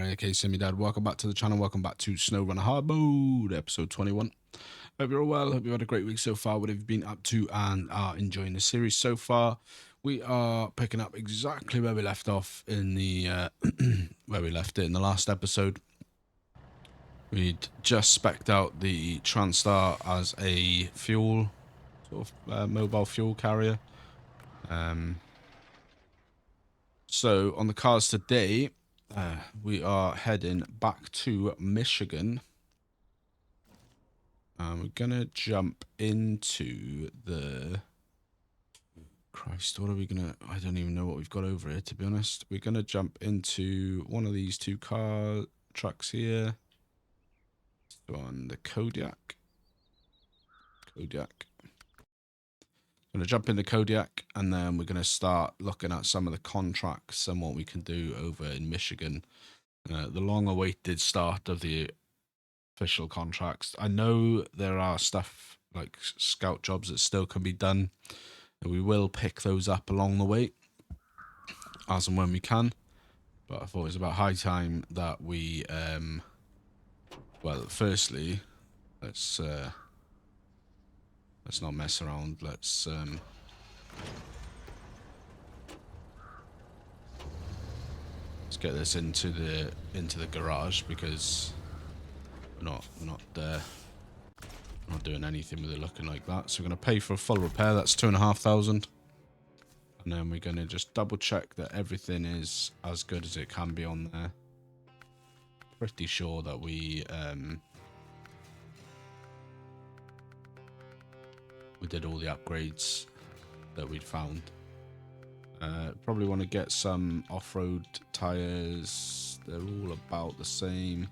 Daddy, aka Semi Dad. Welcome back to the channel. Welcome back to SnowRunner Hardmode, episode 21. Hope you're all well. Hope you've had a great week so far. What have you been up to and are enjoying the series so far? We are picking up exactly where we left off in the where we left it in the last episode. We'd just specced out the Transstar as a fuel sort of mobile fuel carrier. So on the cards today, we are heading back to Michigan. We're gonna jump into the... Christ, what are we gonna... I don't even know what we've got over here, to be honest. We're gonna jump into one of these two trucks here. So on the Kodiak. I'm gonna jump into Kodiak, and then we're gonna start looking at some of the contracts and what we can do over in Michigan. The long-awaited start of the official contracts. I know there are stuff like scout jobs that still can be done, and we will pick those up along the way as and when we can. But I thought it was about high time that we well, firstly, let's not mess around. Let's get this into the garage, because we're not doing anything with it looking like that. So we're going to pay for a full repair. That's $2,500, and then we're going to just double check that everything is as good as it can be on there. Pretty sure that we did all the upgrades that we'd found. Probably want to get some off-road tires. They're all about the same.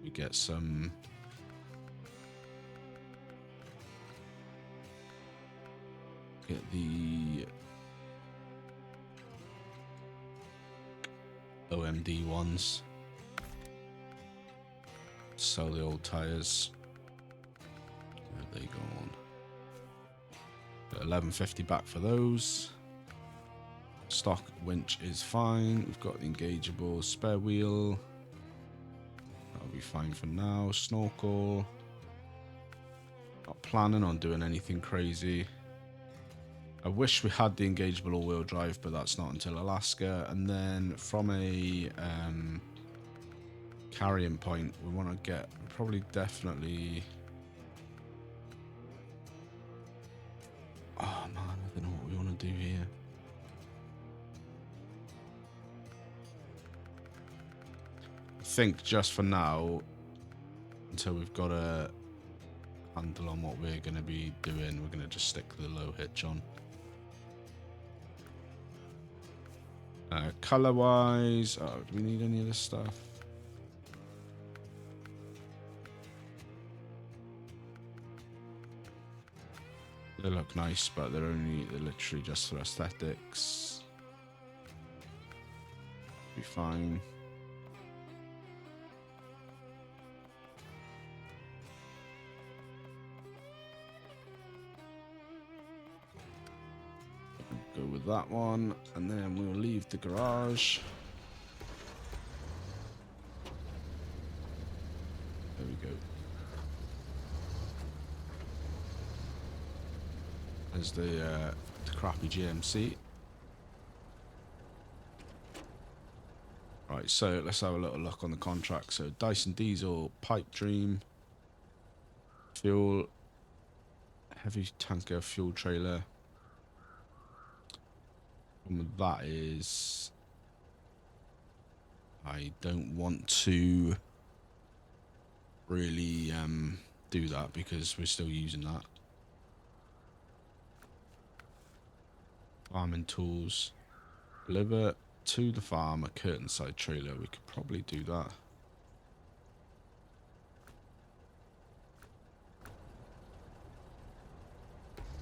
We get some the OMD ones. Sell the old tires. Where are they gone? Got $11.50 back for those. Stock winch is fine. We've got the engageable spare wheel. That'll be fine for now. Snorkel. Not planning on doing anything crazy. I wish we had the engageable all-wheel drive, but that's not until Alaska. And then from a carrying point, we want to get definitely... Oh man, I don't know what we want to do here. I think just for now, until we've got a handle on what we're going to be doing, we're going to just stick the low hitch on. Color wise, do we need any of this stuff? They look nice, but they're literally just for aesthetics. Be fine. Go with that one, and then we'll leave the garage. There we go. There's the crappy GMC. Right, so let's have a little look on the contract. So Dyson Diesel, Pipe Dream, fuel, heavy tanker fuel trailer. And that is, I don't want to really do that because we're still using that. Farming tools, deliver to the farm a curtain side trailer. We could probably do that.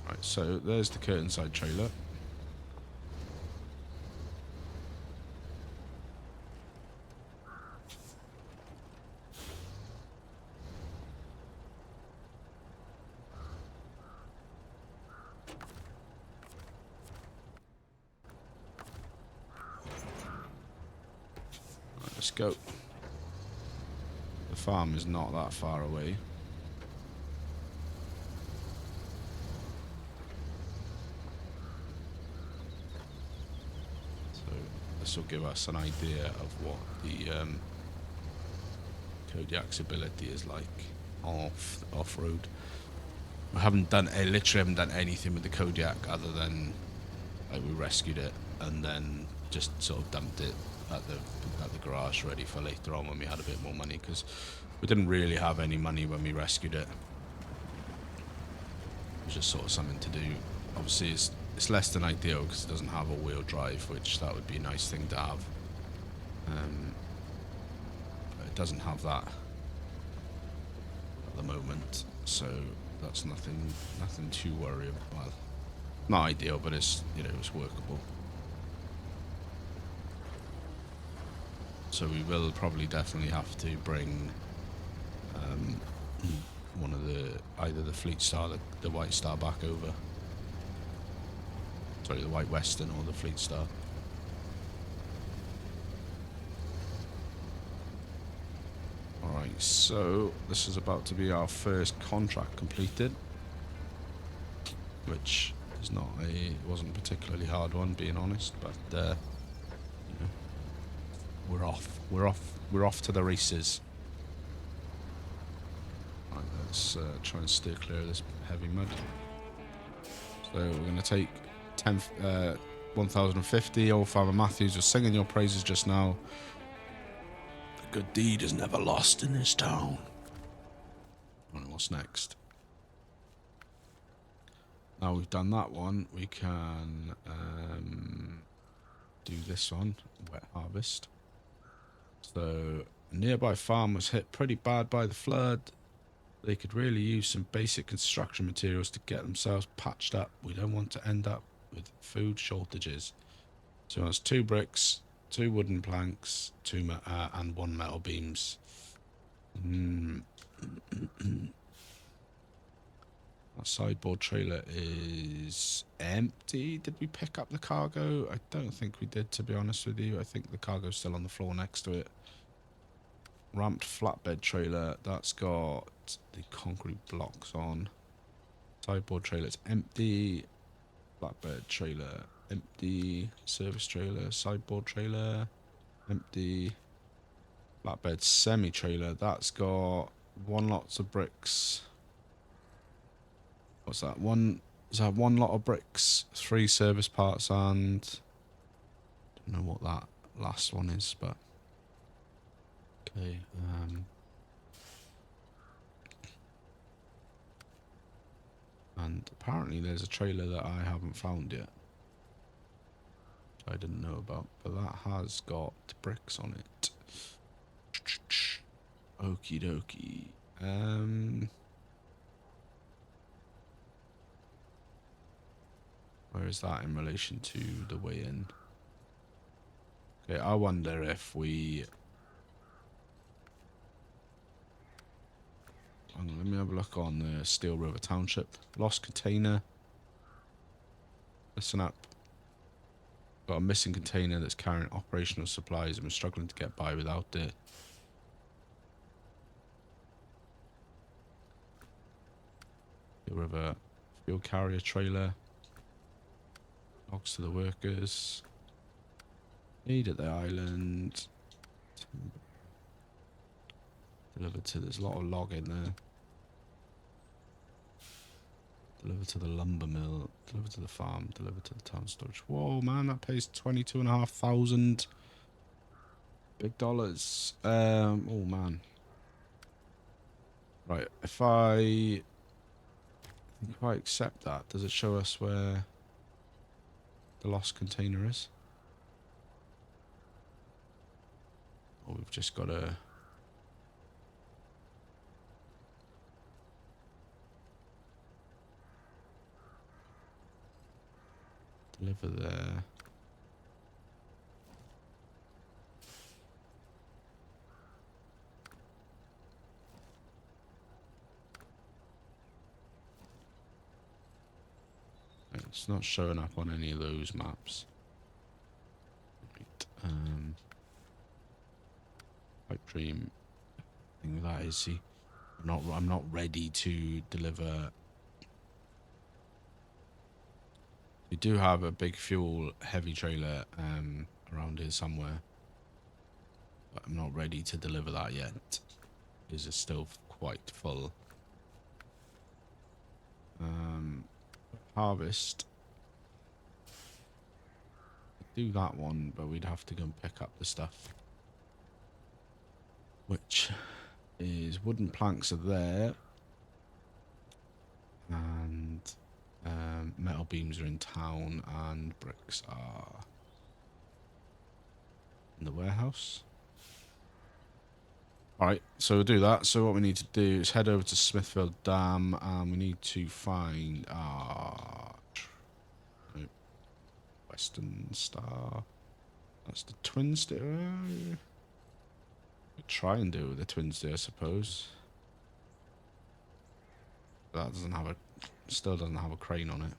Right, so there's the curtain side trailer. let's go. The farm is not that far away. So this will give us an idea of what the Kodiak's ability is like off-road. I literally haven't done anything with the Kodiak other than like we rescued it and then just sort of dumped it at the garage ready for later on when we had a bit more money, because we didn't really have any money when we rescued it. It was just sort of something to do. Obviously it's less than ideal because it doesn't have all-wheel drive, which that would be a nice thing to have. But it doesn't have that at the moment, so that's nothing too worrying. Well, not ideal, but it's, you know, it's workable. So we will probably definitely have to bring one of either the Fleet Star, the White Star back over. Sorry, the White Western or the Fleet Star. Alright, so this is about to be our first contract completed, which is it wasn't a particularly hard one, being honest, but you know, we're off to the races. Right, let's try and steer clear of this heavy mud. So we're going to take 1050. Old Farmer Matthews was singing your praises just now. The good deed is never lost in this town. Right, what's next? Now we've done that one, we can do this one, wet harvest. So a nearby farm was hit pretty bad by the flood. They could really use some basic construction materials to get themselves patched up. We don't want to end up with food shortages. So that's 2 bricks, 2 wooden planks, and 1 metal beams. Our sideboard trailer is empty. Did we pick up the cargo? I don't think we did, to be honest with you. I think the cargo's still on the floor next to it. Ramped flatbed trailer, that's got the concrete blocks on. Sideboard trailer's empty. Flatbed trailer, empty. Service trailer, sideboard trailer, empty. Flatbed semi-trailer, that's got 1 lot of bricks. What's that? Is that 1 lot of bricks, 3 service parts, and don't know what that last one is, but okay. And apparently there's a trailer that I haven't found yet. I didn't know about, but that has got bricks on it. Okie dokie. Where is that in relation to the way in? Okay, I wonder if we... Let me have a look on the Steel River Township. Lost container. Listen up. Got a missing container that's carrying operational supplies and we're struggling to get by without it. Steel River fuel carrier trailer. Logs to the workers. Need at the island. Delivered to, there's a lot of log in there. Delivered to the lumber mill. Delivered to the farm. Delivered to the town storage. Whoa, man, that pays 22,500 big dollars. Oh man. Right, if I accept that, does it show us where the lost container is? Or we've just got to... deliver there. It's not showing up on any of those maps. Right, Pipe dream. Thing that is, see, I'm not ready to deliver. We do have a big fuel heavy trailer around here somewhere, but I'm not ready to deliver that yet. It's still quite full. Harvest. Do that one, but we'd have to go and pick up the stuff, which is wooden planks are there, and metal beams are in town, and bricks are in the warehouse. Alright, so we'll do that. So what we need to do is head over to Smithfield Dam, and we need to find Western Star. That's the Twin Star. Try and do with the Twin Star, I suppose. That doesn't have still doesn't have a crane on it.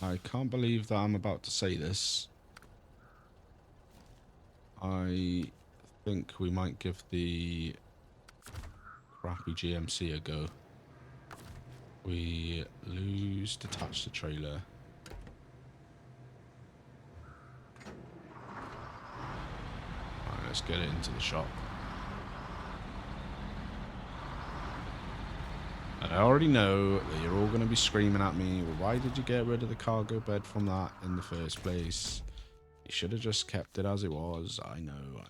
I can't believe that I'm about to say this. I think we might give the crappy GMC a go. We lose detach the trailer. Alright, let's get it into the shop. And I already know that you're all going to be screaming at me, well, why did you get rid of the cargo bed from that in the first place? You should have just kept it as it was. I know.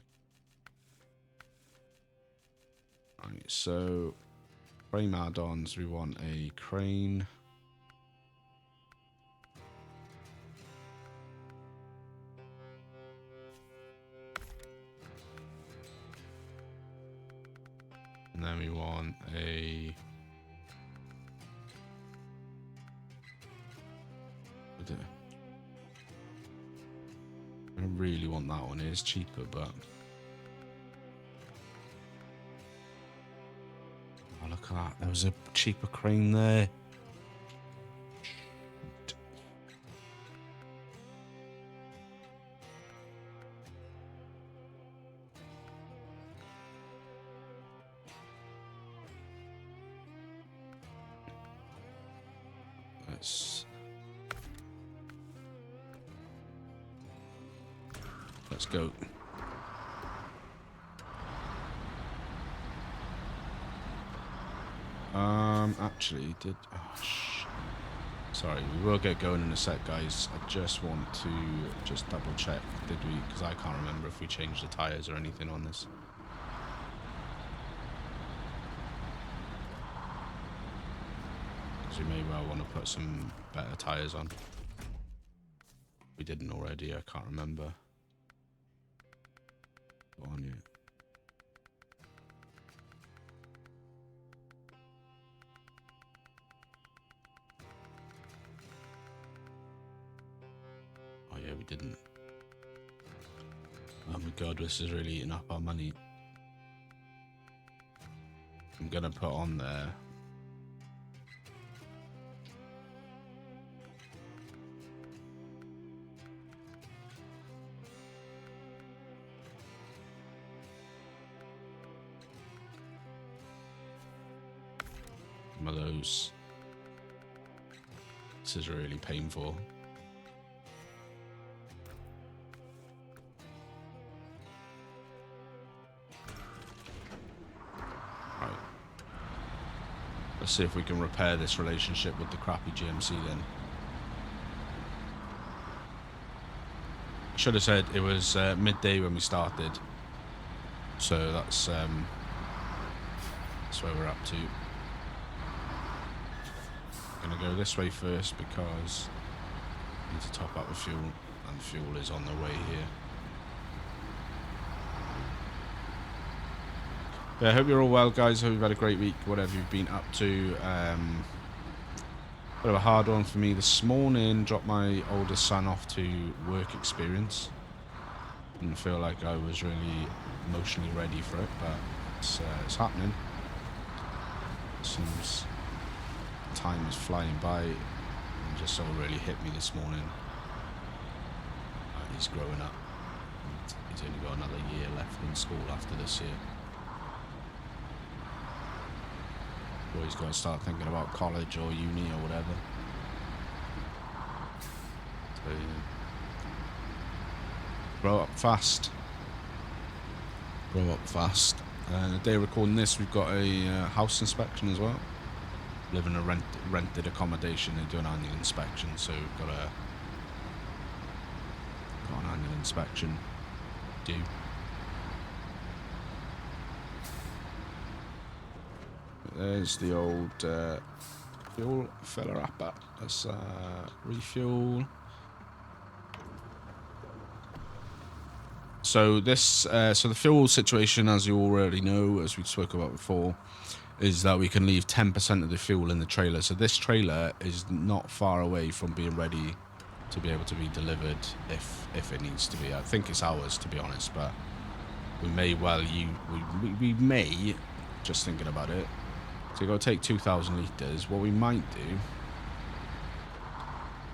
Right, so frame add-ons, we want a crane. And then we want a... I don't really want that one. It is cheaper, but... Oh, look at that. There was a cheaper crane there. Let's go. Actually, sorry, we will get going in a sec, guys. I just want to double check. Did we? Because I can't remember if we changed the tires or anything on this. Because we may well want to put some better tires on. We didn't already. I can't remember. Go on, yeah. Oh yeah, we didn't. Oh my god, this is really eating up our money. I'm gonna put on there. Some of those. This is really painful. Right. Let's see if we can repair this relationship with the crappy GMC then. I should have said it was midday when we started. So that's where we're up to. Gonna go this way first because I need to top up the fuel, and fuel is on the way here. Yeah, I hope you're all well, guys. Hope you've had a great week, whatever you've been up to. Bit of a hard one for me this morning. Dropped my oldest son off to work experience. Didn't feel like I was really emotionally ready for it, but it's happening. Seems time is flying by, and just all really hit me this morning. he's growing up. And he's only got another year left in school after this year. Or he's got to start thinking about college or uni or whatever. So, yeah. Grow up fast. Grow up fast. The day recording this, we've got a house inspection as well. Live in a rented accommodation. They do an annual inspection, so we've got an annual inspection due. There's the old fuel filler upper. Let's refuel. So this, so the fuel situation, as you already know, as we spoke about before, is that we can leave 10% of the fuel in the trailer. So this trailer is not far away from being ready to be able to be delivered if it needs to be. I think it's ours, to be honest, but we may well we may, just thinking about it. So you've got to take 2,000 litres. What we might do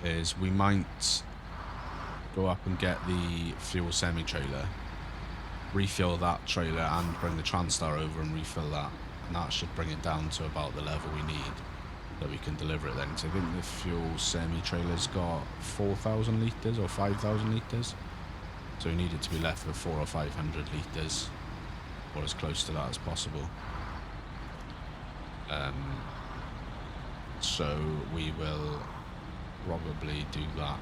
is we might go up and get the fuel semi-trailer, refill that trailer and bring the Transstar over and refill that. And that should bring it down to about the level we need that we can deliver it then. So I think the fuel semi-trailer's got 4,000 litres or 5,000 litres. So we need it to be left with 400 or 500 litres, or as close to that as possible. So we will probably do that.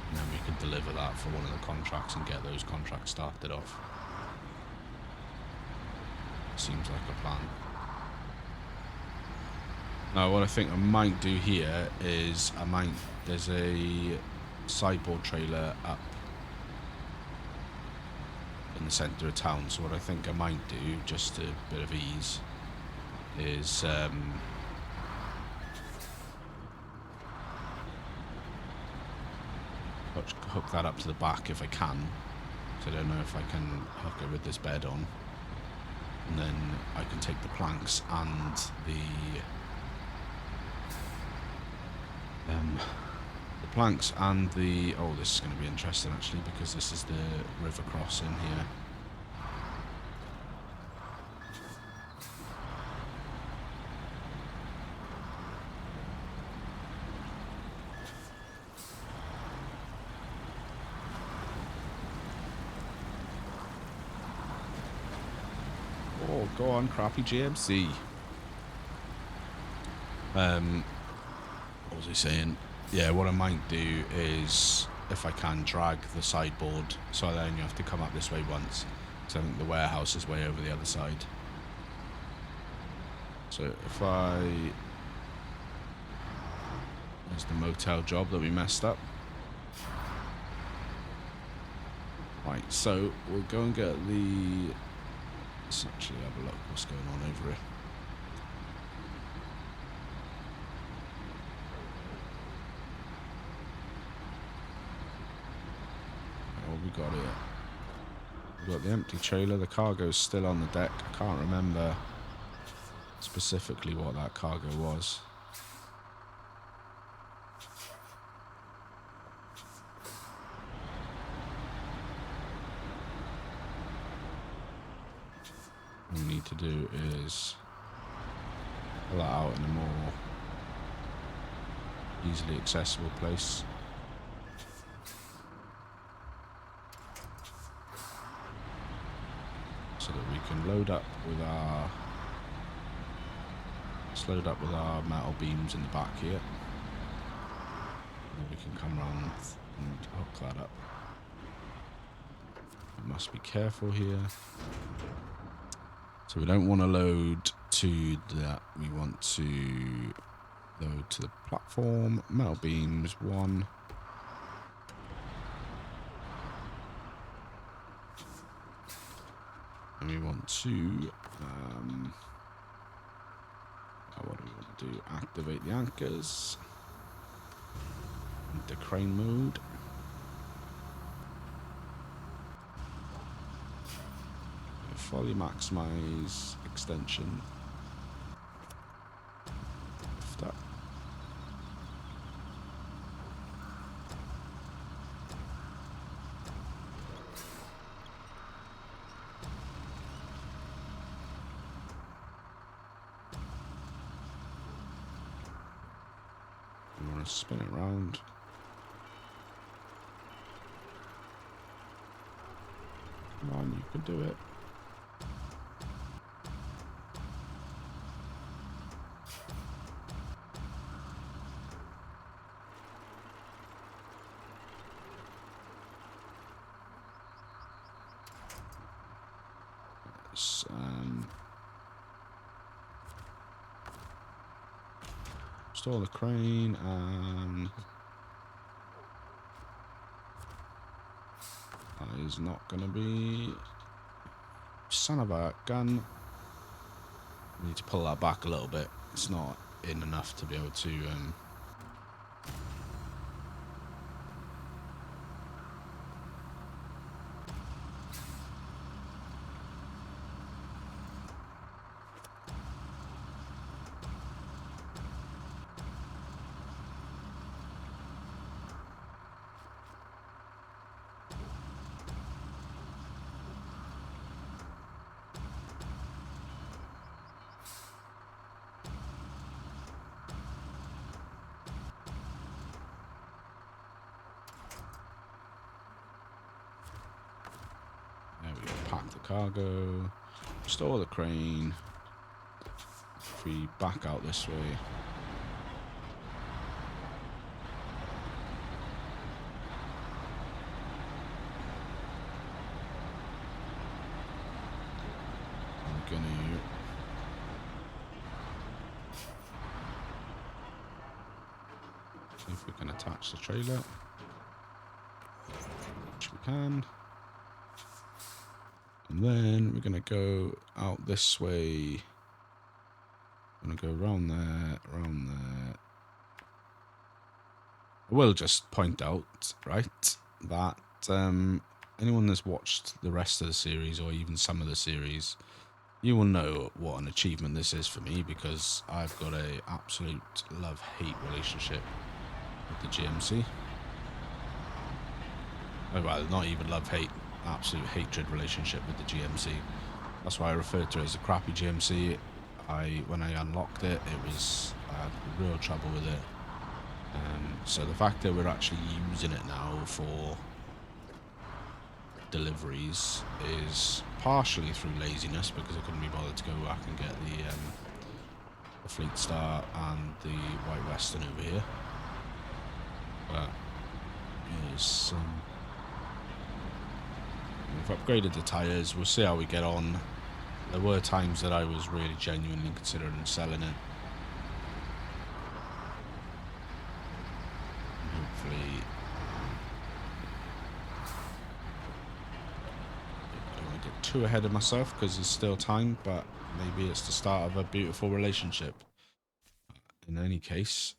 And then we can deliver that for one of the contracts and get those contracts started off. Seems like a plan. Now what I think I might do here is there's a sideboard trailer up in the centre of town, so what I think I might do, just a bit of ease, is hook that up to the back if I can. So I don't know if I can hook it with this bed on, and then I can take the planks and the oh, this is going to be interesting actually, because this is the river crossing here. Oh, go on, crappy GMC. What was he saying? Yeah, what I might do is, if I can, drag the sideboard, so then you have to come up this way once. So I think the warehouse is way over the other side. So if there's the motel job that we messed up. Right, so we'll go and get the... Let's actually have a look what's going on over here. We got it. We've got the empty trailer. The cargo's still on the deck. I can't remember specifically what that cargo was. What we need to do is pull that out in a more easily accessible place. So that we can load up with our metal beams in the back here. And then we can come around and hook that up. We must be careful here. So we don't want to load to that. We want to load to the platform. Metal beams, 1. And we want to, what do we want to do? Activate the anchors. Into crane mode. Fully maximize extension. Lift up. Let's spin it around. Come on, you can do it. Let's, install the crane and that is not going to be son of a gun. I need to pull that back a little bit. It's not in enough to be able to pack the cargo, store the crane. If we back out this way, we're gonna see if we can attach the trailer, which we can. And then we're going to go out this way. I'm going to go around there, around there. I will just point out, right, that anyone that's watched the rest of the series or even some of the series, you will know what an achievement this is for me, because I've got a absolute love-hate relationship with the GMC. Oh, well, not even love-hate. Absolute hatred relationship with the GMC. That's why I referred to it as a crappy GMC. When I unlocked it, I had real trouble with it. So the fact that we're actually using it now for deliveries is partially through laziness, because I couldn't be bothered to go back and get the Fleet Star and the White Western over here. But it's we've upgraded the tyres. We'll see how we get on. There were times that I was really genuinely considering selling it. And hopefully, I don't want to get too ahead of myself because there's still time, but maybe it's the start of a beautiful relationship. In any case,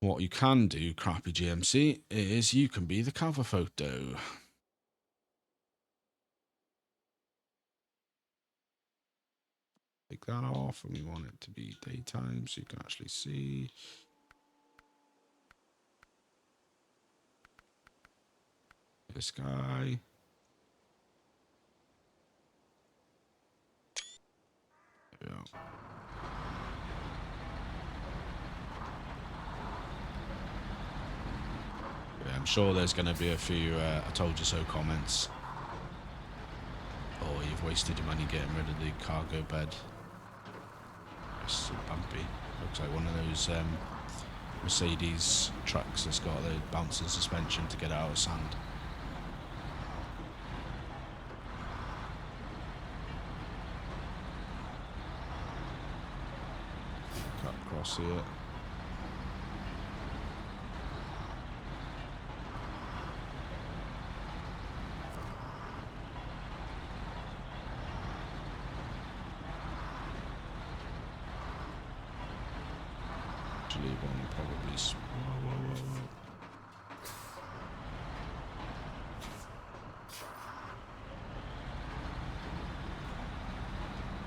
what you can do, crappy GMC, is you can be the cover photo. Take that off, and we want it to be daytime so you can actually see. This guy. There we go. Yeah, I'm sure there's going to be a few I told you so comments. Oh, you've wasted your money getting rid of the cargo bed. It's so bumpy. Looks like one of those Mercedes trucks that's got the bouncing suspension to get out of sand. Cut across here. One probably. Whoa.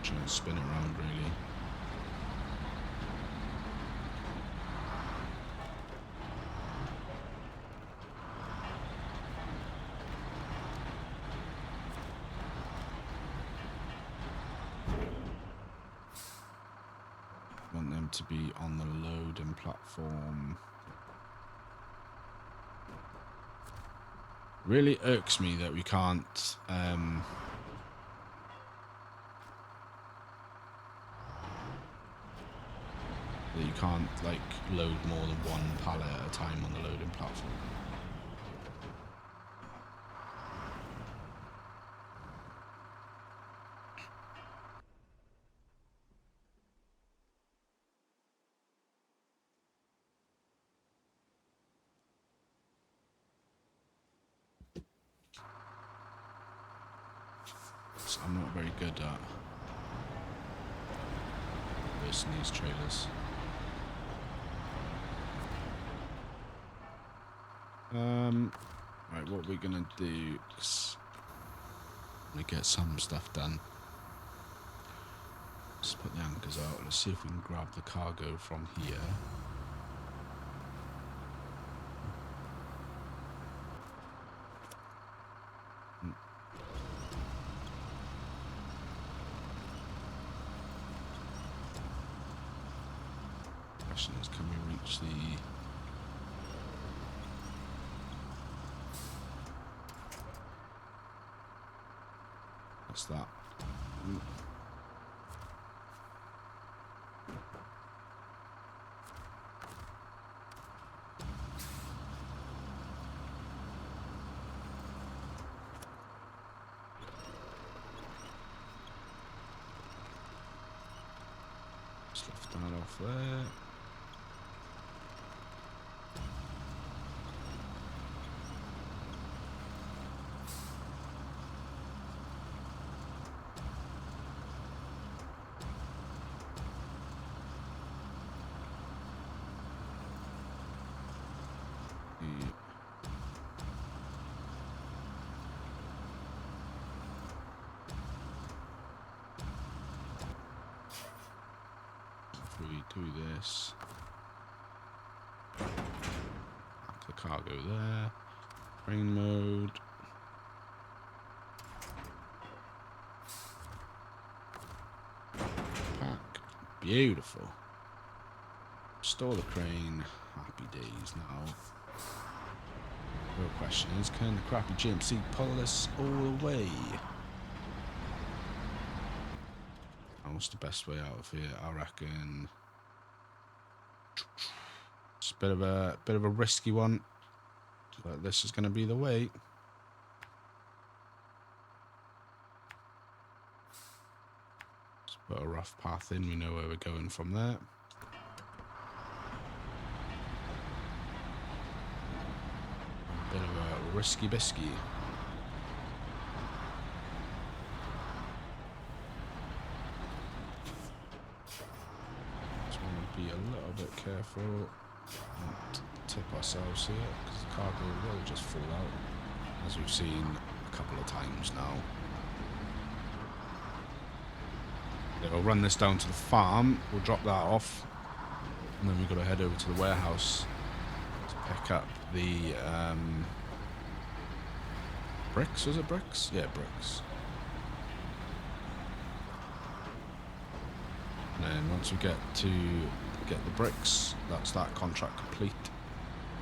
Trying to spin it around, really. Want them to be on the loading platform. Really irks me that we can't that you can't like load more than one pallet at a time on the loading platform. So I'm not very good at versing these trailers. Right, what we're gonna do is I'm gonna get some stuff done. Let's put the anchors out. Let's see if we can grab the cargo from here. Question is, can we reach the... What's that? Just lift that off there. We do this. The cargo there. Train mode. Pack. Beautiful. Store the crane. Happy days now. Real question is, can the crappy GMC pull this all the way? What's the best way out of here? I reckon it's a bit of a risky one, but this is going to be the way. Let's put a rough path in. We know where we're going from there. A bit of a risky bisky. Be a little bit careful, not tip ourselves here, because the cargo will just fall out, as we've seen a couple of times now. Yeah, we'll run this down to the farm, we'll drop that off, and then we've got to head over to the warehouse to pick up the bricks. Was it bricks? Yeah, bricks. And then once we get the bricks, that's that contract complete,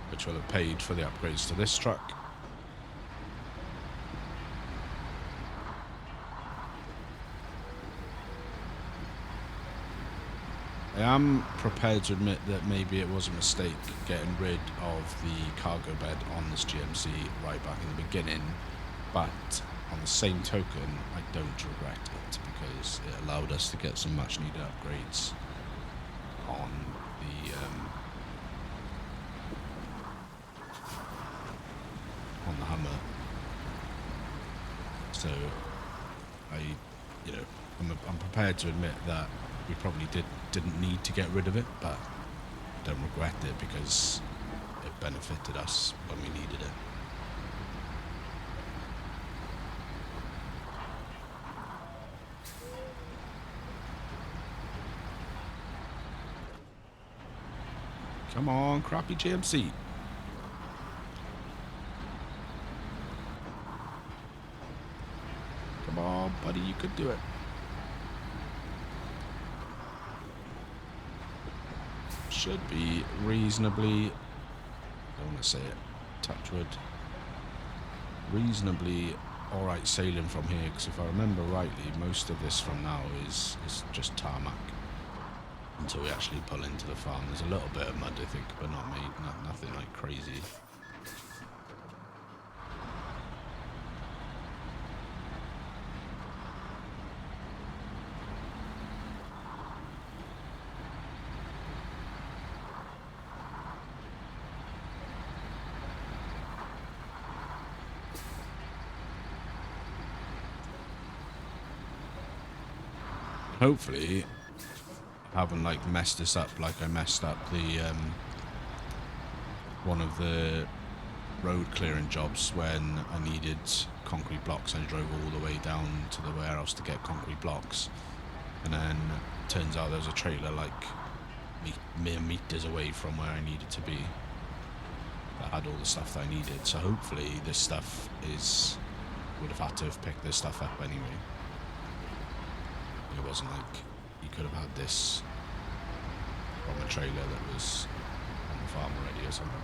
which will have paid for the upgrades to this truck. I am prepared to admit that maybe it was a mistake getting rid of the cargo bed on this GMC right back in the beginning, but on the same token, I don't regret it because it allowed us to get some much needed upgrades on the Hummer. So I'm prepared to admit that we probably didn't need to get rid of it, but don't regret it because it benefited us when we needed it. Come on, crappy GMC. Come on, buddy, you could do it. should be reasonably, I don't want to say it, touch wood, reasonably alright sailing from here, because if I remember rightly, most of this from now is just tarmac until we actually pull into the farm. There's a little bit of mud, I think, but nothing like crazy. Hopefully I haven't like messed this up like I messed up the one of the road clearing jobs when I needed concrete blocks and I drove all the way down to the warehouse to get concrete blocks, and then turns out there was a trailer like mere meters away from where I needed to be that had all the stuff that I needed. So hopefully this stuff would have had to have picked this stuff up anyway. It wasn't like you could have had this from a trailer that was on the farm already or something.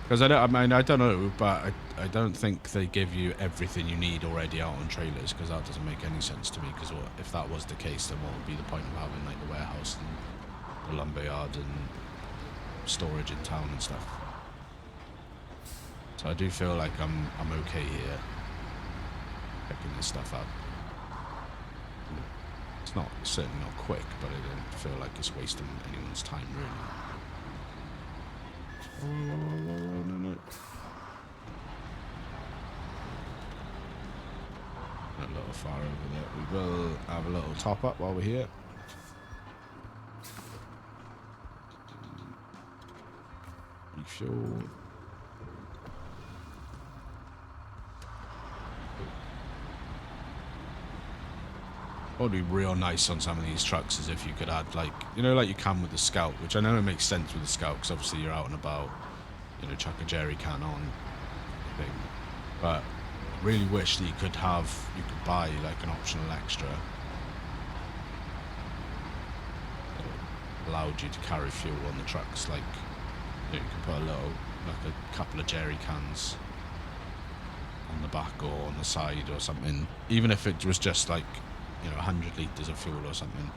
Because I don't know, but I don't think they give you everything you need already out on trailers, because that doesn't make any sense to me. Because if that was the case, then what would be the point of having like the warehouse and the lumberyard and storage in town and stuff? So I do feel like I'm okay here picking this stuff up. It's certainly not quick, but I don't feel like it's wasting anyone's time, really. Oh, no. A little far over there. We will have a little top up while we're here. Refuel. What would be real nice on some of these trucks is if you could add, like, you know, like you can with the Scout, which I know it makes sense with the Scout because obviously you're out and about, you know, chuck a jerry can on thing. But I really wish that you could buy like an optional extra that allowed you to carry fuel on the trucks. Like, you know, you could put a couple of jerry cans on the back or on the side or something, even if it was just like, you know, 100 litres of fuel or something.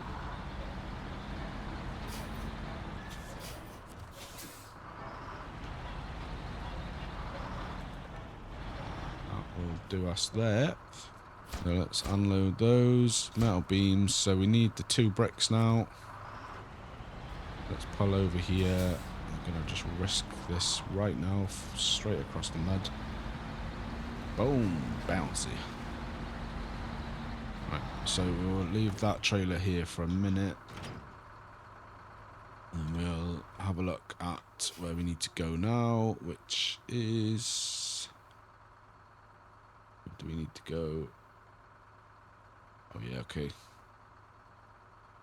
That will do us there. So let's unload those metal beams. So we need the 2 bricks now. Let's pull over here. I'm going to just risk this right now, straight across the mud. Boom, bouncy. Right, so we'll leave that trailer here for a minute and we'll have a look at where we need to go now, which is... Where do we need to go? Oh yeah, okay.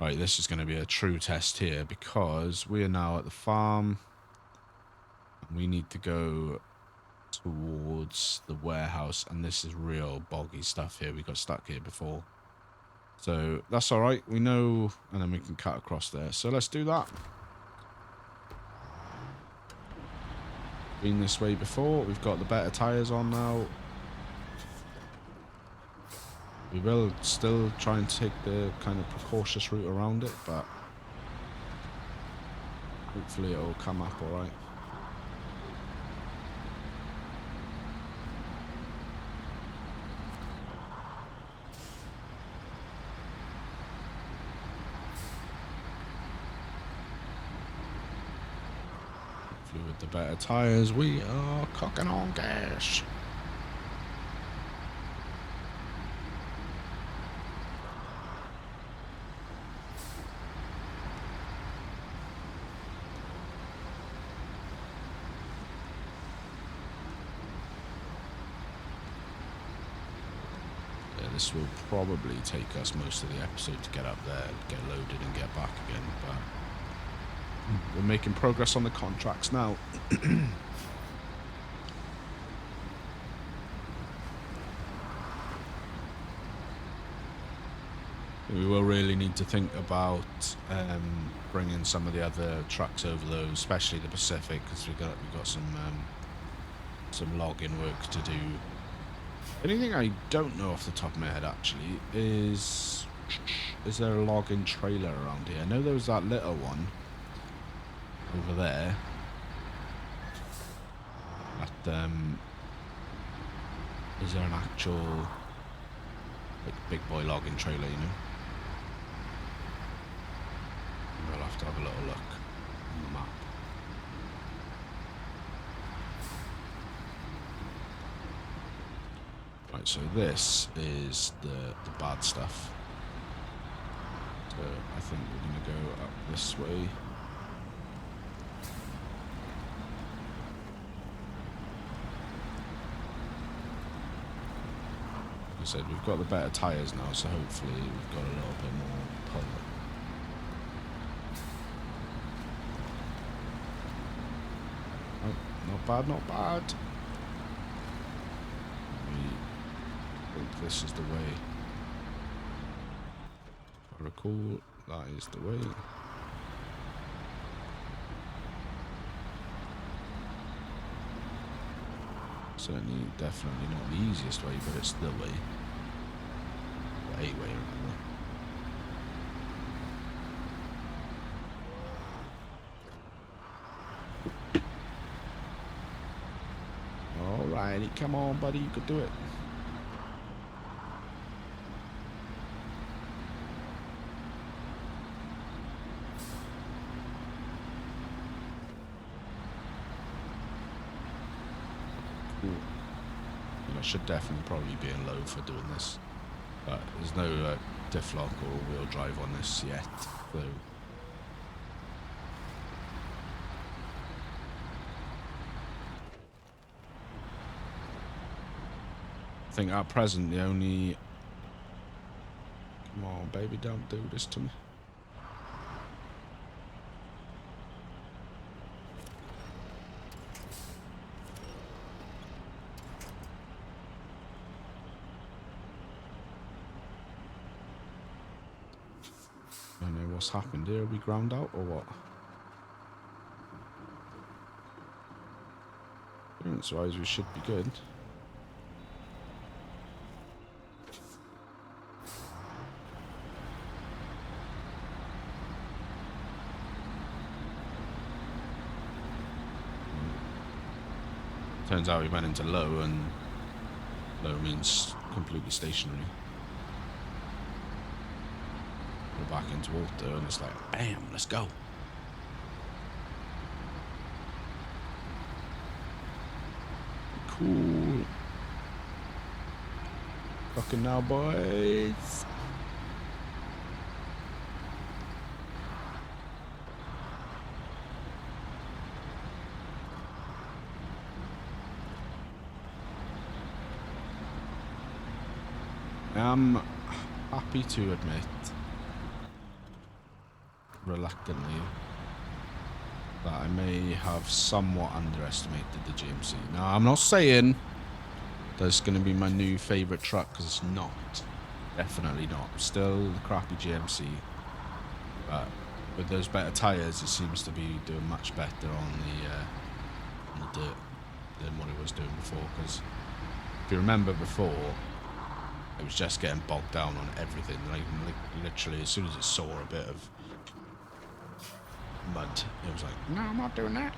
Right, this is going to be a true test here because we are now at the farm and we need to go towards the warehouse, and this is real boggy stuff here. We got stuck here before. So that's all right. We know, and then we can cut across there. So let's do that. Been this way before. We've got the better tires on now. We will still try and take the kind of precautious route around it, but hopefully it'll come up all right. With the better tires, we are cooking on gas. Yeah, this will probably take us most of the episode to get up there, get loaded and get back again, but we're making progress on the contracts now. We will really need to think about bringing some of the other trucks over those, especially the Pacific, because we got some logging work to do. Anything I don't know off the top of my head actually is there a logging trailer around here? I know there was that little one over there. But is there an actual like big boy logging trailer, you know? We'll have to have a little look on the map. Right, so this is the bad stuff. So I think we're going to go up this way. Like I said, we've got the better tyres now, so hopefully we've got a little bit more pull. Oh, not bad, not bad. I think this is the way. If I recall, that is the way. Certainly, definitely not the easiest way, but it's the way. Or a way, rather. Alrighty, come on, buddy, you could do it. I should definitely probably be in low for doing this, but there's no diff lock or wheel drive on this yet, so I think at present the only... Come on baby, don't do this to me. What's happened here? Are we ground out or what? Appearance wise we should be good. Turns out we went into low, and low means completely stationary. Back into water, and it's like, bam, let's go. Cool. Fucking now, boys. I'm happy to admit, reluctantly, that I may have somewhat underestimated the GMC. Now, I'm not saying that's going to be my new favourite truck, because it's not. Definitely not. Still the crappy GMC. But with those better tyres, it seems to be doing much better on the dirt than what it was doing before. Because if you remember before, it was just getting bogged down on everything. Like literally, as soon as it saw a bit of mud, it was like, no, I'm not doing that.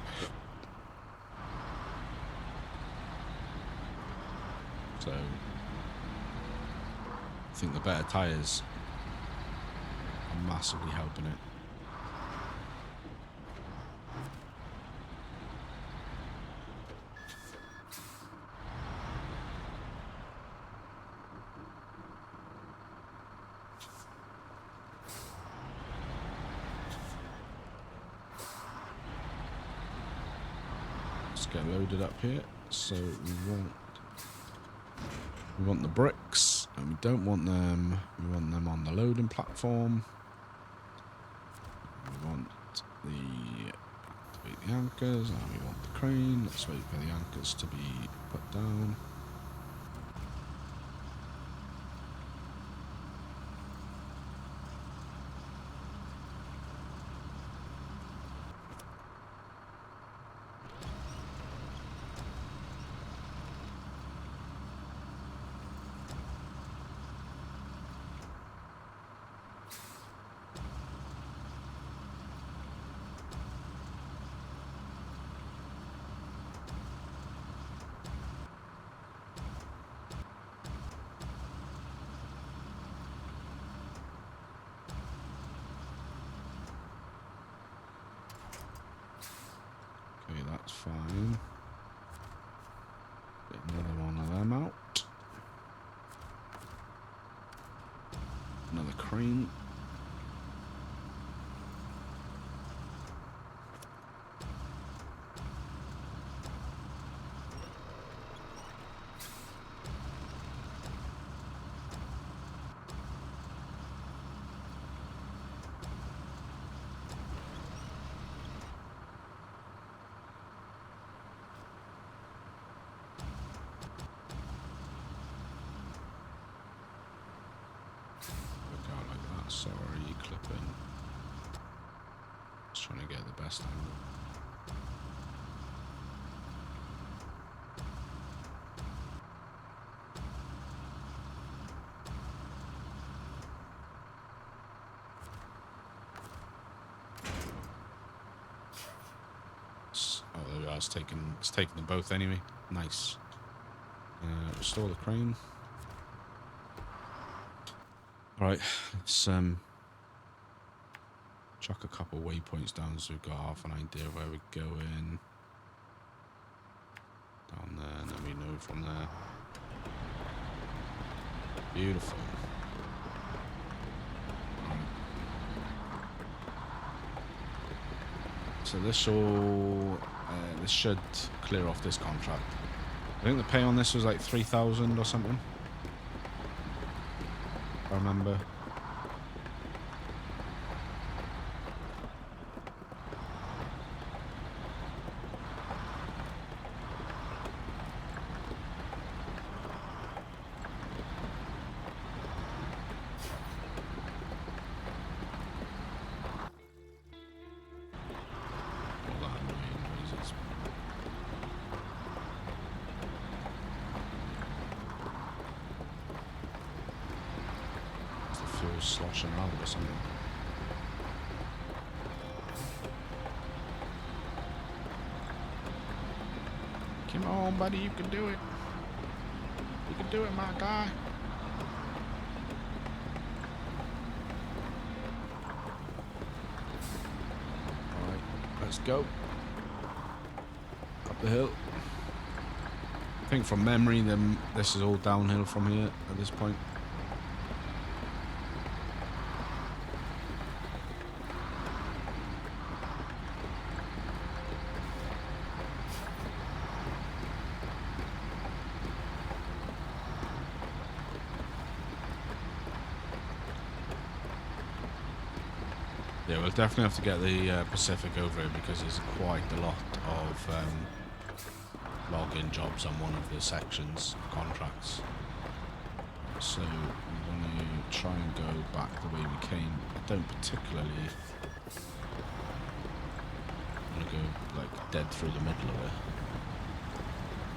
So I think the better tyres are massively helping it. Get loaded up here. So we want the bricks, and we don't want them. We want them on the loading platform. We want the anchors, and we want the crane. Let's wait for the anchors to be put down. fine. Get another one of them out. Another crane. Sorry, clipping. Just trying to get the best angle. Oh, there we are. It's taking them both anyway. Nice. Restore the crane. Right, let's chuck a couple waypoints down so we've got half an idea of where we're going. Down there, and then we know from there. Beautiful. So this should clear off this contract. I think the pay on this was like 3,000 or something. I remember. All that annoying noises. Fuel sloshing around or something. Come on, buddy, you can do it. You can do it, my guy. Alright, let's go. Up the hill. I think from memory, then this is all downhill from here at this point. Yeah, we'll definitely have to get the Pacific over it because there's quite a lot of login jobs on one of the sections, contracts. So we're going to try and go back the way we came. I don't particularly want to go like dead through the middle of it.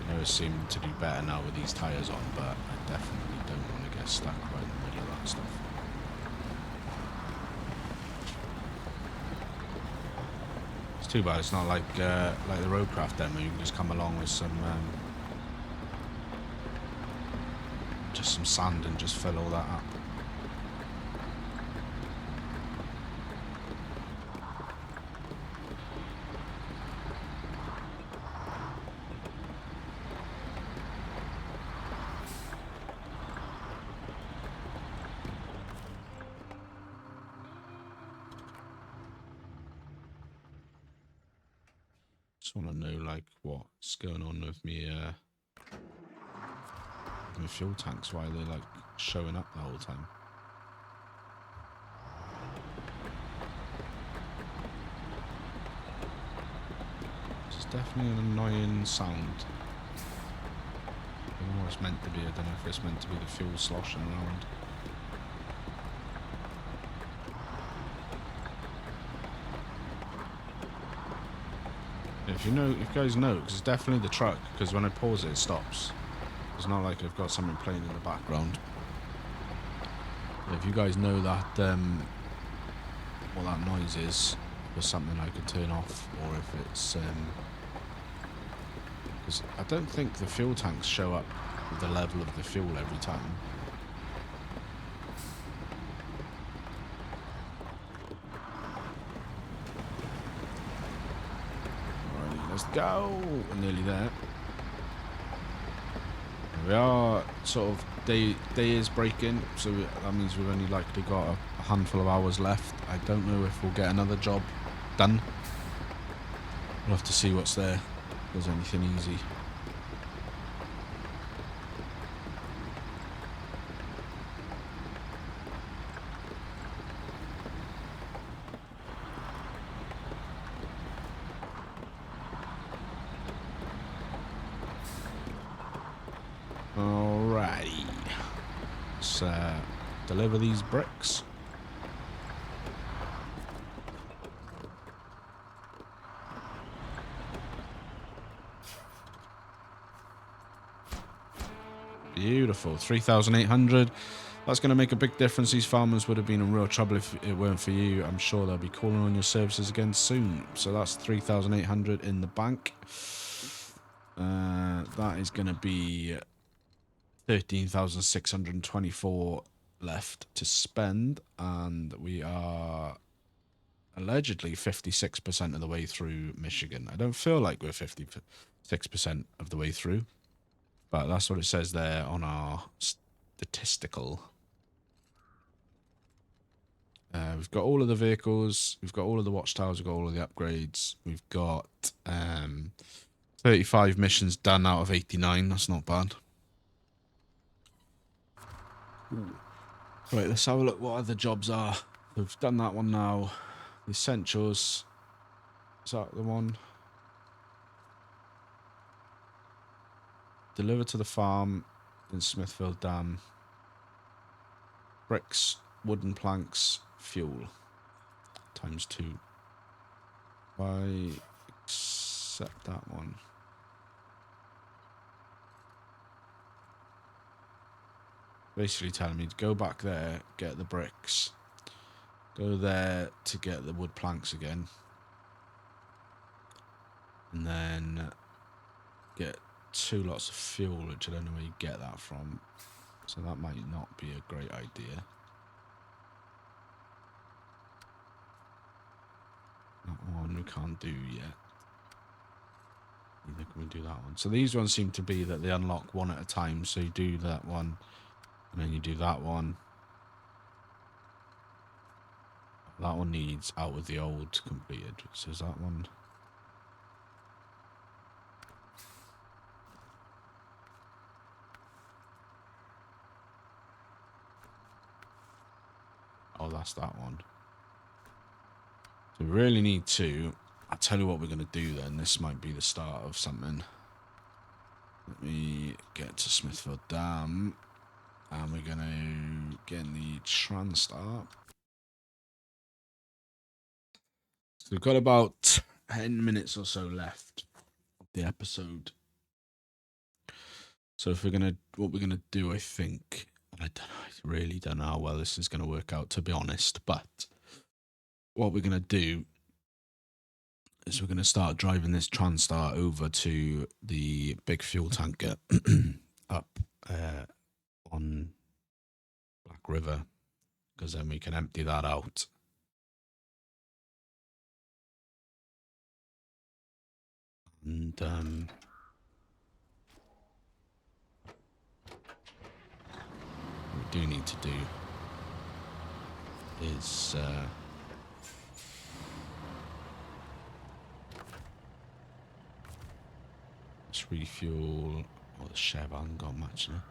I know it seemed to do better now with these tyres on, but I definitely don't want to get stuck right in the middle of that stuff. Too bad it's not like the roadcraft demo. You can just come along with some just some sand and just fill all that up. Just want to know like what's going on with me my fuel tanks, why they're like showing up the whole time. This is definitely an annoying sound. I don't know what it's meant to be. I don't know if it's meant to be the fuel sloshing around. If you guys know, because it's definitely the truck, because when I pause it, it stops. It's not like I've got something playing in the background. If you guys know that, what that noise is, or something I could turn off, or if it's, because I don't think the fuel tanks show up with the level of the fuel every time. Let's Let's go. We're nearly there. We are sort of day is breaking, so that means we've only likely got a handful of hours left. I don't know if we'll get another job done. We'll have to see what's there. If there's anything easy. Alrighty. Let's deliver these bricks. Beautiful. 3,800. That's going to make a big difference. These farmers would have been in real trouble if it weren't for you. I'm sure they'll be calling on your services again soon. So that's 3,800 in the bank. That is going to be 13,624 left to spend. And we are allegedly 56% of the way through Michigan. I don't feel like we're 56% of the way through. But that's what it says there on our statistical. We've got all of the vehicles. We've got all of the watchtowers. We've got all of the upgrades. We've got 35 missions done out of 89. That's not bad. Ooh. Right, let's have a look what other jobs are. We've done that one now. The essentials. Is that the one? Deliver to the farm in Smithfield Dam. Bricks, wooden planks, fuel. ×2. Why accept that one? Basically telling me to go back there, get the bricks. Go there to get the wood planks again. And then get 2 lots of fuel, which I don't know where you get that from. So that might not be a great idea. That one we can't do yet. Neither can we do that one. So these ones seem to be that they unlock one at a time. So you do that one, and then you do that one. That one needs out with the old completed. So is that one? Oh, that's that one. So we really need 2. I'll tell you what we're going to do then. This might be the start of something. Let me get to Smithfield Dam. And we're going to get in the Transtar. So we've got about 10 minutes or so left of the episode. So if we're going to, what we're going to do, I think, I really don't know how well this is going to work out, to be honest. But what we're going to do is we're going to start driving this Transtar over to the big fuel tanker up on Black River, because then we can empty that out. And what we do need to do is let's refuel. Oh, the Chev hasn't got much now.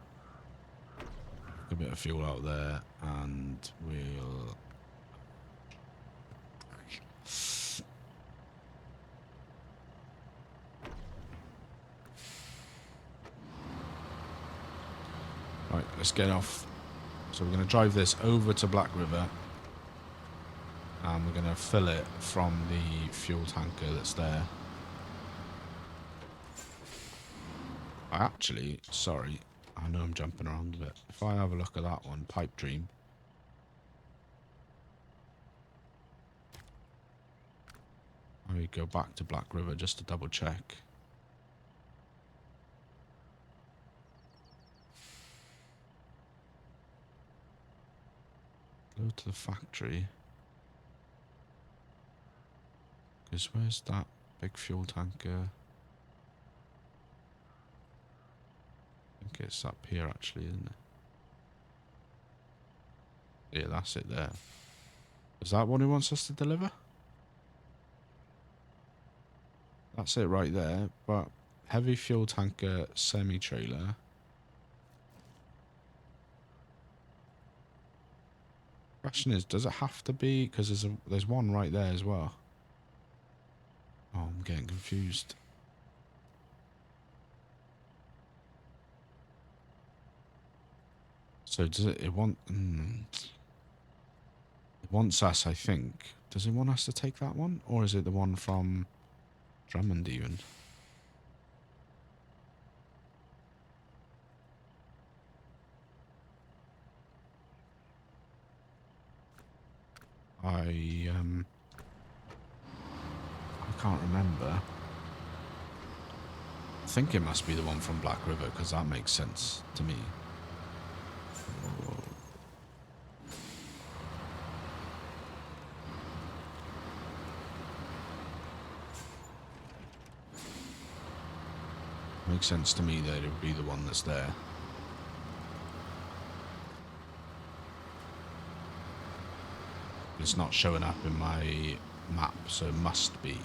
A bit of fuel out there, and we'll right, let's get off. So we're going to drive this over to Black River, and we're going to fill it from the fuel tanker that's there. Actually, sorry, I know I'm jumping around a bit. If I have a look at that one, Pipe Dream. I would go back to Black River just to double check. Go to the factory. Because where's that big fuel tanker? think it's up here actually, isn't it? Yeah, that's it there. Is that what he wants us to deliver? That's it right there, but heavy fuel tanker semi-trailer. Question is, does it have to be? Because there's one right there as well. Oh, I'm getting confused. So does it want... it wants us, I think. Does it want us to take that one? Or is it the one from Drummond even? I can't remember. I think it must be the one from Black River, because that makes sense to me. Oh. Makes sense to me that it would be the one that's there. It's not showing up in my map, so it must be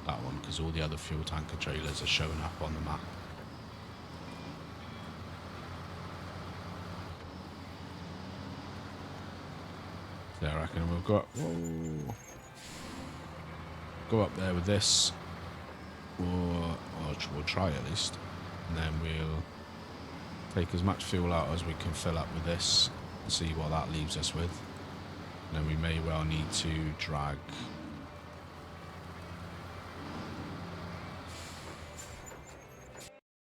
that one, because all the other fuel tanker trailers are showing up on the map. So I reckon we'll go up, go up there with this, or we'll try at least, and then we'll take as much fuel out as we can fill up with this, and see what that leaves us with. And then we may well need to drag...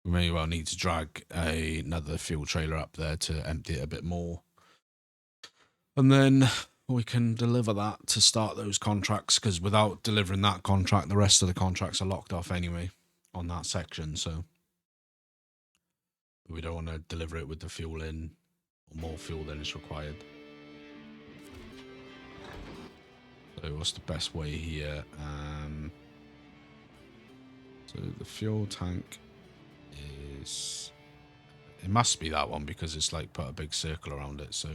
We may well need to drag another fuel trailer up there to empty it a bit more. And then we can deliver that to start those contracts, because without delivering that contract, the rest of the contracts are locked off anyway on that section. So we don't want to deliver it with the fuel in, or more fuel than is required. So what's the best way here? So the fuel tank is... It must be that one, because it's like put a big circle around it, so...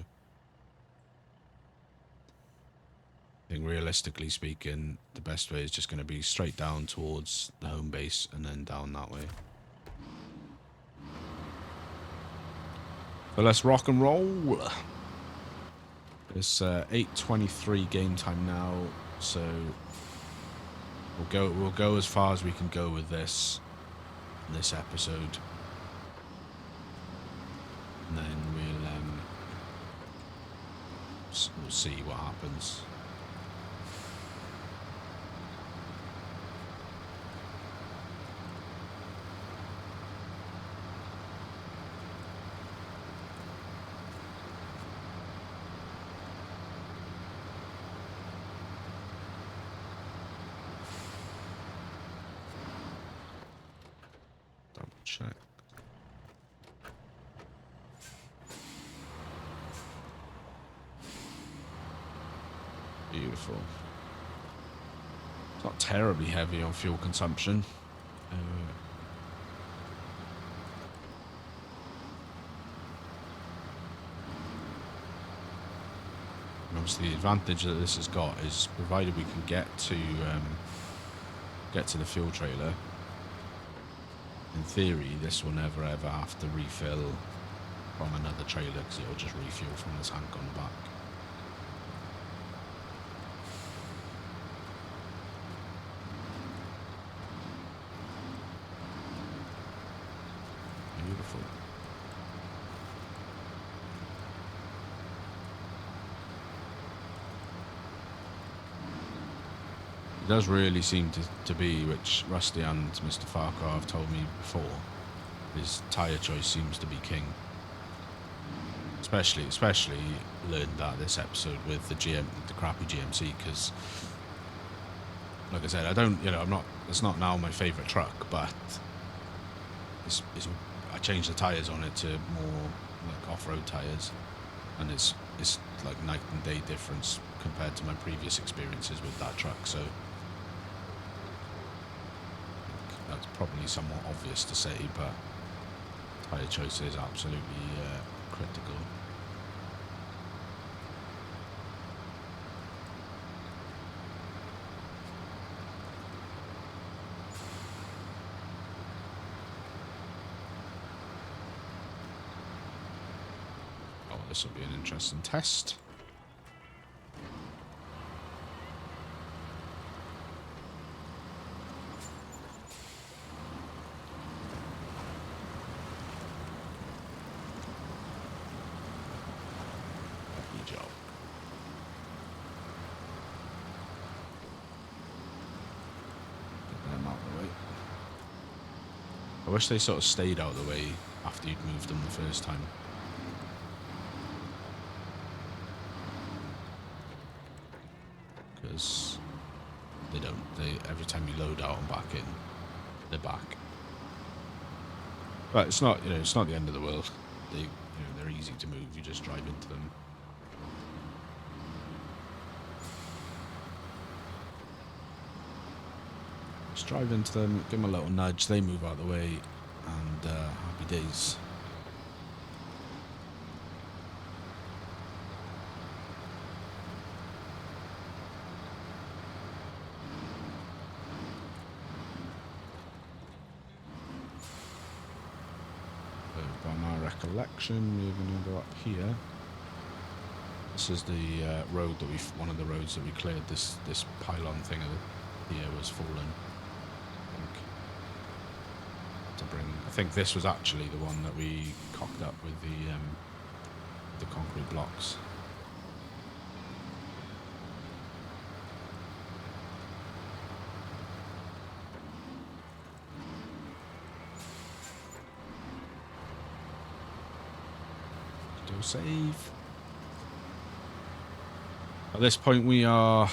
I think realistically speaking, the best way is just going to be straight down towards the home base and then down that way. So let's rock and roll. It's 8:23 game time now, so we'll go as far as we can go with this episode, and then we'll see what happens. Check. Beautiful. It's not terribly heavy on fuel consumption. Obviously, the advantage that this has got is, provided we can get to the fuel trailer, in theory, this will never ever have to refill from another trailer, because it will just refuel from the tank on the back. Beautiful. It does really seem to be, which Rusty and Mr. Farquhar have told me before, his tyre choice seems to be king. Especially learned that this episode with the crappy GMC, because, like I said, it's not now my favourite truck, but I changed the tyres on it to more like off-road tyres, and it's like night and day difference compared to my previous experiences with that truck, so that's probably somewhat obvious to say, but Tyre choice is absolutely critical. Oh, this will be an interesting test. I wish they sort of stayed out of the way after you'd moved them the first time. Because they don't. Every time you load out and back in, they're back. But it's not, it's not the end of the world. They're easy to move. You just drive into them. Just drive into them, give them a little nudge, they move out of the way, and happy days. So by my recollection, we're going to go up here. This is the road that one of the roads that we cleared. This pylon thing here was fallen. I think this was actually the one that we cocked up with the concrete blocks. Still save. At this point we are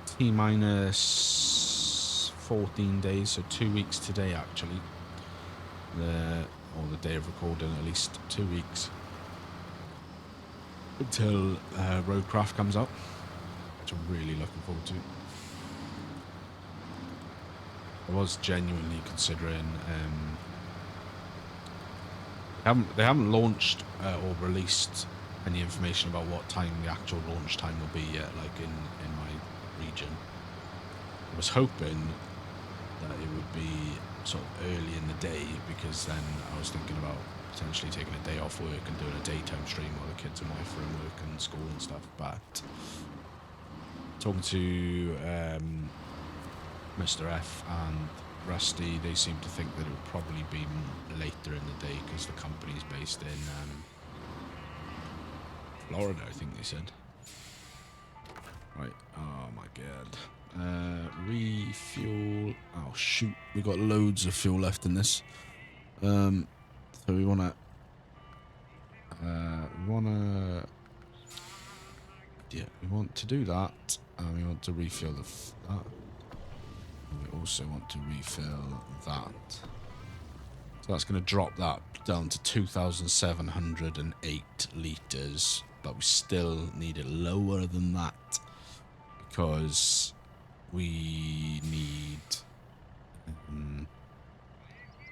T-minus 14 days, so 2 weeks today actually. Or the day of recording, at least 2 weeks until Roadcraft comes out, which I'm really looking forward to. I was genuinely considering. They haven't launched or released any information about what time the actual launch time will be yet. Like in my region, I was hoping that it would be sort of early in the day, because then I was thinking about potentially taking a day off work and doing a daytime stream while the kids and wife are in work and school and stuff. But talking to Mr. F and Rusty, they seem to think that it would probably be later in the day because the company's based in Florida, I think they said. Right, oh my god. Refuel. Oh shoot, we got loads of fuel left in this. So we wanna we want to do that, and we want to refill that. And we also want to refill that. So that's going to drop that down to 2,708 litres, but we still need it lower than that because we need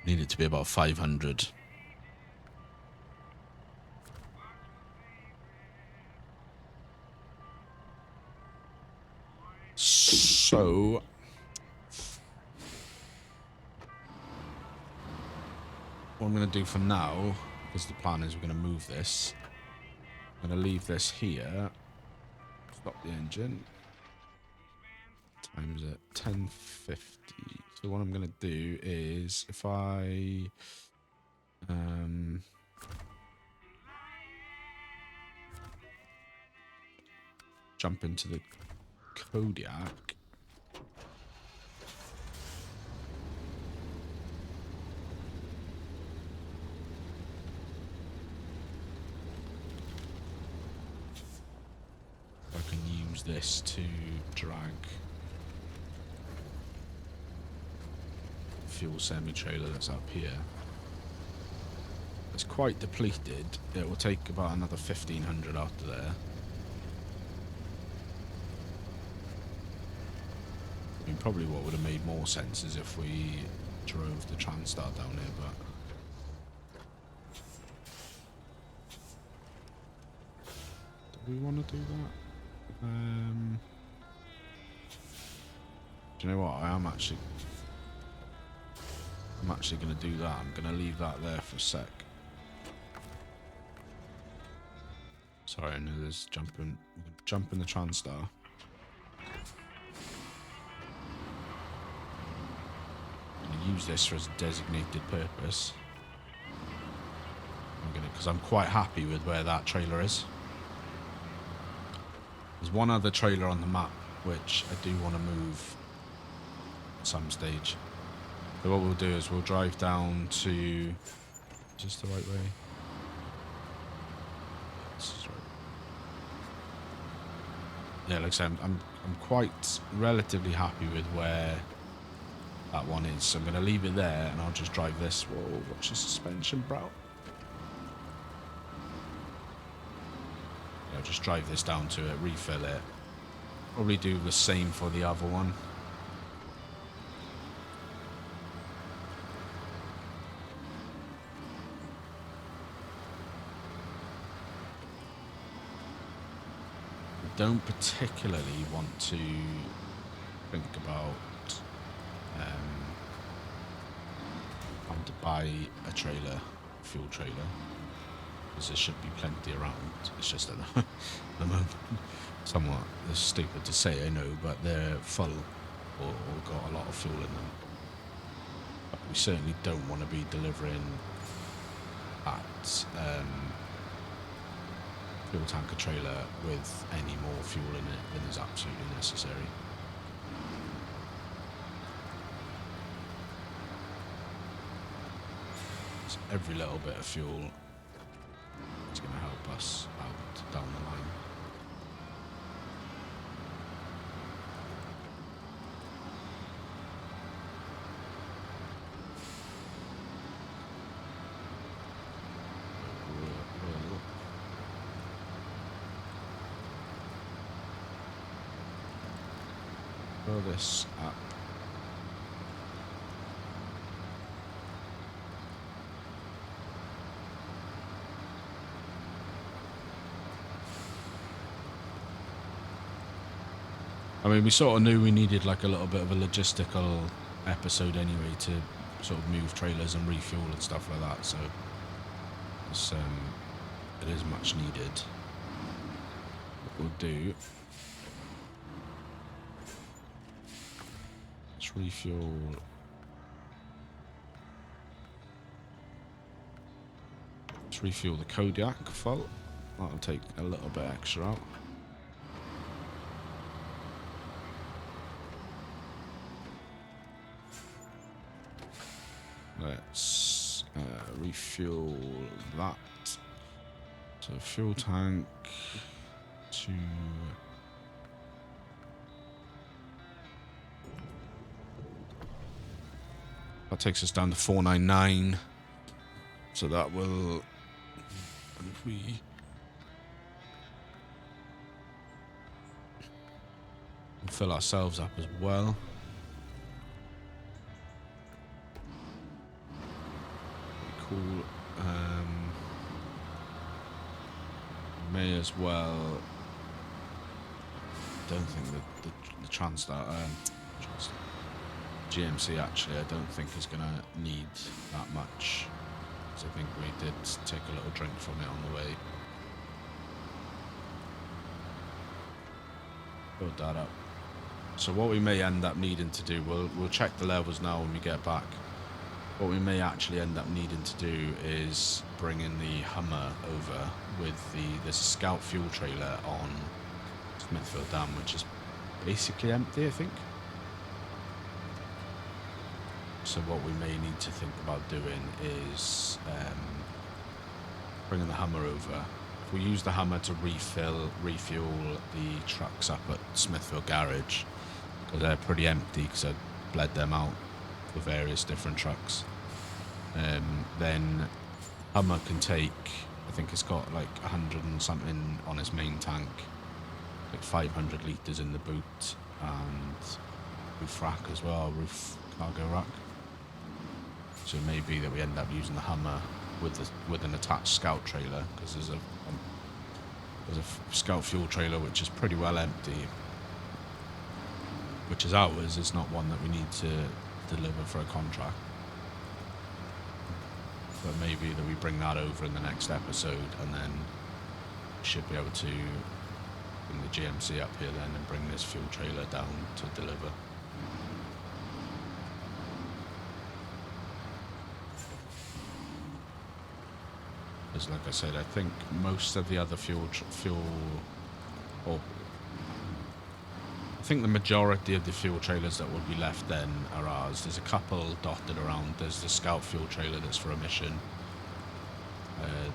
it to be about 500. So what I'm going to do for now, because the plan is we're going to move this, I'm going to leave this here, stop the engine, times it 1050. So what I'm going to do is, if I jump into the Kodiak, I can use this to drag fuel semi-trailer that's up here. It's quite depleted. It will take about another 1,500 after there. I mean, probably what would have made more sense is if we drove the Transstar down here, but we want to do that? Do you know what? I'm actually going to do that. I'm going to leave that there for a sec. Sorry, I know there's jumping. Jump in the Transtar. I'm going to use this for its designated purpose. Because I'm quite happy with where that trailer is. There's one other trailer on the map which I do want to move at some stage. So what we'll do is we'll drive down to... Is this the right way? This is right. Yeah, like I said, I'm quite relatively happy with where that one is. So I'm going to leave it there and I'll just drive this. Whoa, watch the suspension, bro. I'll just drive this down to it, refill it. Probably do the same for the other one. I don't particularly want to think about having to buy a trailer, fuel trailer. There should be plenty around. It's just at the moment somewhat stupid to say, I know, but they're full or got a lot of fuel in them. But we certainly don't want to be delivering at fuel tanker trailer with any more fuel in it than is absolutely necessary. So every little bit of fuel is going to help us out down the line. Throw this up. I mean, we sort of knew we needed like a little bit of a logistical episode anyway to sort of move trailers and refuel and stuff like that, so it's, it is much needed. What we'll do, let's refuel. Let's refuel the Kodiak full. That'll take a little bit extra out. Let's refuel that. So fuel tank to that takes us down to 499. So that will, if we fill ourselves up as well. Cool. May as well. Don't think that the Transtar, GMC actually, I don't think is going to need that much. So I think we did take a little drink from it on the way. Build that up. So what we may end up needing to do, we'll check the levels now when we get back. What we may actually end up needing to do is bring in the Hummer over with there's a Scout fuel trailer on Smithfield Dam, which is basically empty, I think. So what we may need to think about doing is bringing the Hummer over. If we use the Hummer to refuel the trucks up at Smithfield Garage, because they're pretty empty because I bled them out for various different trucks. Then Hummer can take, I think it's got like 100 and something on its main tank, like 500 litres in the boot, and roof rack as well, roof cargo rack. So it may be that we end up using the Hummer with an attached Scout trailer, because there's There's a scout fuel trailer which is pretty well empty, which is ours. It's not one that we need to deliver for a contract. But maybe that we bring that over in the next episode, and then we should be able to bring the GMC up here then and bring this fuel trailer down to deliver. Because like I said, I think most of the other I think the majority of the fuel trailers that will be left then are ours. There's a couple dotted around. There's the scout fuel trailer that's for a mission.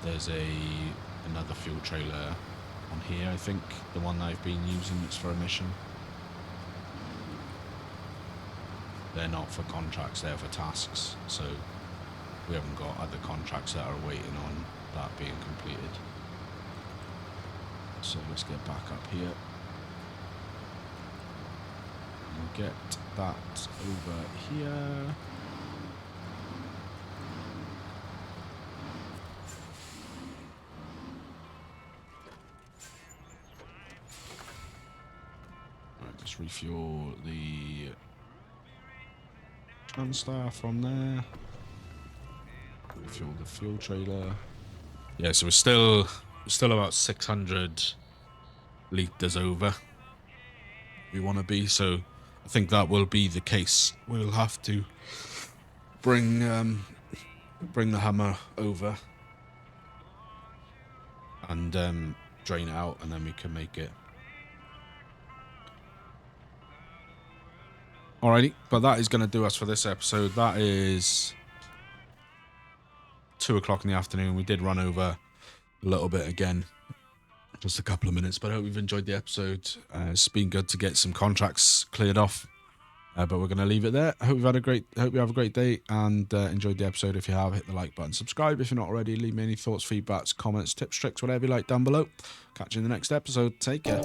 There's another fuel trailer on here, I think, the one that I've been using that's for a mission. They're not for contracts, they're for tasks, so we haven't got other contracts that are waiting on that being completed. So let's get back up here and get that over here. Right, just refuel the Transtar from there. Refuel the fuel trailer. Yeah, so we're still about 600 litres over we want to be, so I think that will be the case. We'll have to bring the Hummer over and drain it out, and then we can make it. Alrighty, but that is going to do us for this episode. That is 2 o'clock in the afternoon. We did run over a little bit again, just a couple of minutes, but I hope you've enjoyed the episode. It's been good to get some contracts cleared off, but we're going to leave it there. I hope you have a great day and enjoyed the episode. If you have, hit the like button, subscribe if you're not already, leave me any thoughts, feedbacks, comments, tips, tricks, whatever you like down below. Catch you in the next episode. Take care.